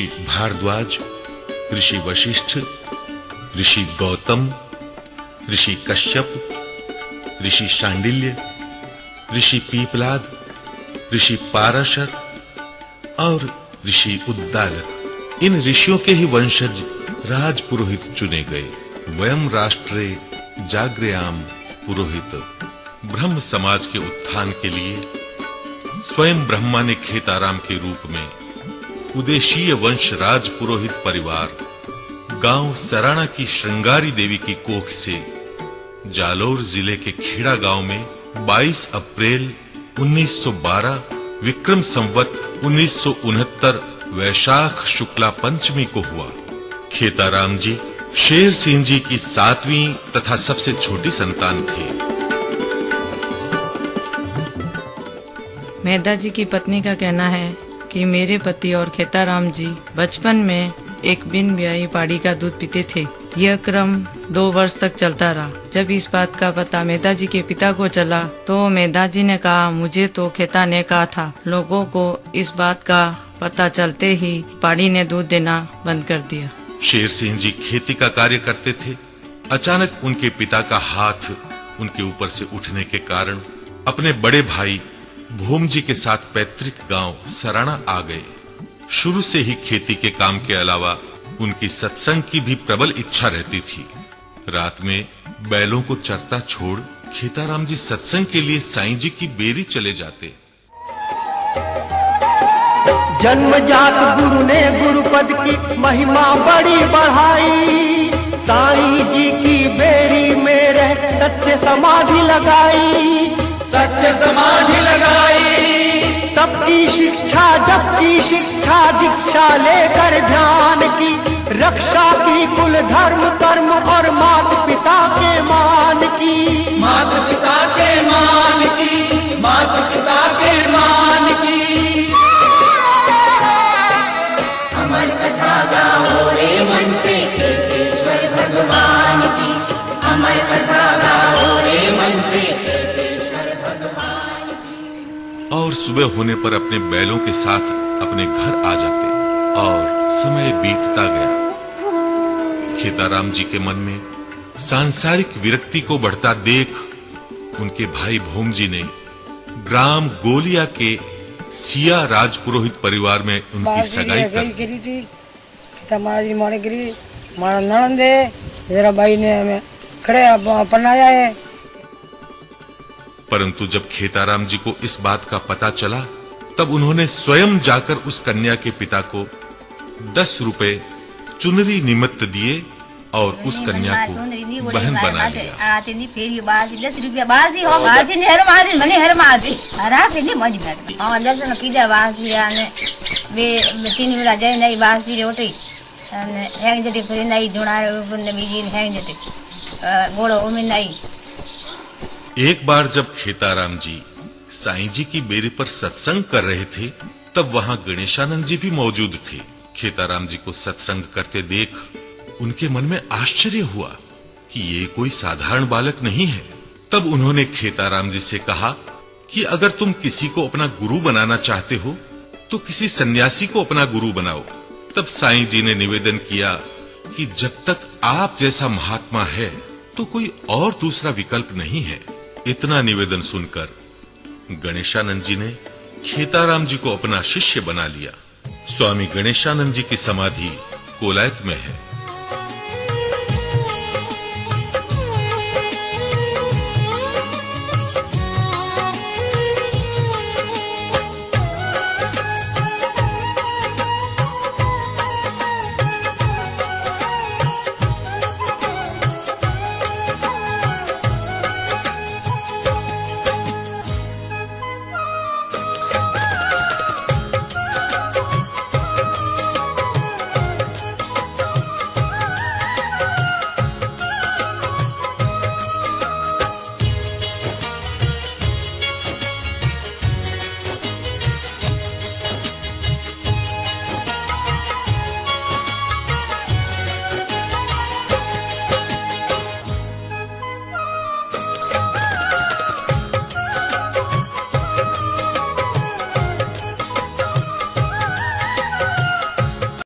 ऋषि भारद्वाज, ऋषि वशिष्ठ, ऋषि गौतम, ऋषि कश्यप, ऋषि शांडिल्य, ऋषि पीपलाद, ऋषि पाराशर और ऋषि उद्दालक, इन ऋषियों के ही वंशज राज पुरोहित चुने गए। वयम राष्ट्रे जाग्रयाम पुरोहित। ब्रह्म समाज के उत्थान के लिए स्वयं ब्रह्मा ने खेताराम के रूप में उदेशीय वंश राज पुरोहित परिवार गांव सराणा की श्रृंगारी देवी की कोख से जालोर जिले के खेड़ा गांव में 22 अप्रैल 1912 विक्रम संवत 1969 वैशाख शुक्ला पंचमी को हुआ। खेताराम जी शेर सिंह जी की 7वीं तथा सबसे छोटी संतान थे। मेधा जी की पत्नी का कहना है कि मेरे पति और खेताराम जी बचपन में एक बिन ब्याही पाड़ी का दूध पीते थे। यह क्रम 2 वर्ष तक चलता रहा। जब इस बात का पता मेधा जी के पिता को चला तो मेधा जी ने कहा, मुझे तो खेता ने कहा था। लोगों को इस बात का पता चलते ही पाड़ी ने दूध देना बंद कर दिया। शेर सिंह जी खेती का कार्य करते थे। अचानक उनके पिता का हाथ उनके ऊपर से उठने के कारण अपने बड़े भाई भूम जी के साथ पैतृक गांव सराणा आ गए। शुरू से ही खेती के काम के अलावा उनकी सत्संग की भी प्रबल इच्छा रहती थी। रात में बैलों को चरता छोड़ खेताराम जी सत्संग के लिए साईं जी की बेरी चले जाते। जन्मजात गुरु ने गुरुपद की महिमा बड़ी बढ़ाई। साईं जी की बेरी में रह सत्य समाधि लगाई, सत्य समाधि लगाई। तब की शिक्षा जब की शिक्षा दीक्षा लेकर ध्यान की, रक्षा की कुल धर्म कर्म और माता पिता के मान की, माता पिता के मान की, माता पिता के मान की। अमर कथा गाओ रे मन से केतेश्वर भगवान की, अमर कथा गाओ रे मन से केतेश्वर भगवान की। और सुबह होने पर अपने बैलों के साथ अपने घर आ जाते और समय बीतता गया। खेताराम जी के मन में सांसारिक विरक्ति को बढ़ता देख उनके भाई भूम जी ने ग्राम गोलिया के सिया राजपुरोहित परिवार में उनकी सगाई कर दी। हमारी मोड़गिरी हमारा ननंद है, जरा भाई ने हमें खड़े अपनाया है। परंतु जब खेताराम जी को इस बात का पता चला तब उन्होंने स्वयं जाकर उस कन्या के पिता को 10 रुपए चुनरी निमित्त दिए और उस कन्या को बहन बना लिया। आते नहीं फिर ये बात 10 रुपया बाजी हो बाजी ने हर मारी मने हर मारी हरा के नहीं मज बैठ हां दर्शन कीजा बाजी आने वे 3 वेला जाय नहीं बाजी रे उठी અને હેંગ જતી ફરી નહીં ધુણાર ઉપર ને બીજી હેંગ જતી ગોળો ઉમી નહીં। एक बार जब खेताराम जी साईं जी की बेरी पर सत्संग कर रहे थे तब वहां गणेशानंद जी भी मौजूद थे। खेताराम जी को सत्संग करते देख उनके मन में आश्चर्य हुआ कि ये कोई साधारण बालक नहीं है। तब उन्होंने खेताराम जी से कहा कि अगर तुम किसी को अपना गुरु बनाना चाहते हो तो किसी सन्यासी को अपना गुरु बनाओ। तब साईं जी ने निवेदन किया कि जब तक आप जैसा महात्मा है तो कोई और दूसरा विकल्प नहीं है। इतना निवेदन सुनकर गणेशानंद जी ने खेताराम जी को अपना शिष्य बना लिया। स्वामी गणेशानंद जी की समाधि कोलायत में है।